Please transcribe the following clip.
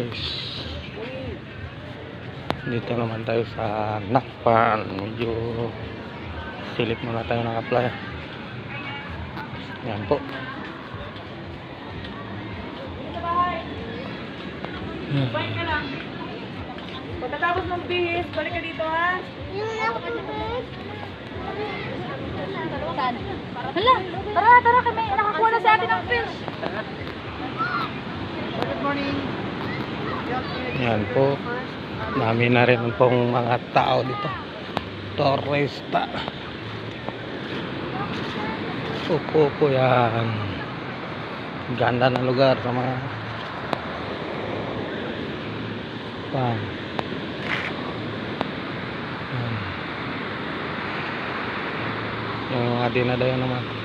guys, dito naman tayo sa Nakpan. Medyo silip muna tayo ng apply. Yan po. Balik ka lang. Pagkatapos mong bihis, balik ka dito ha. Hala, tara kami. Nakakuha na sa atin ng fish. Good morning. Yan po. Dami na rin pong mga tao dito. Torresta. Upo po yan. Ganda ng lugar sa mga pan. Yan. Yung mga dinadayo naman.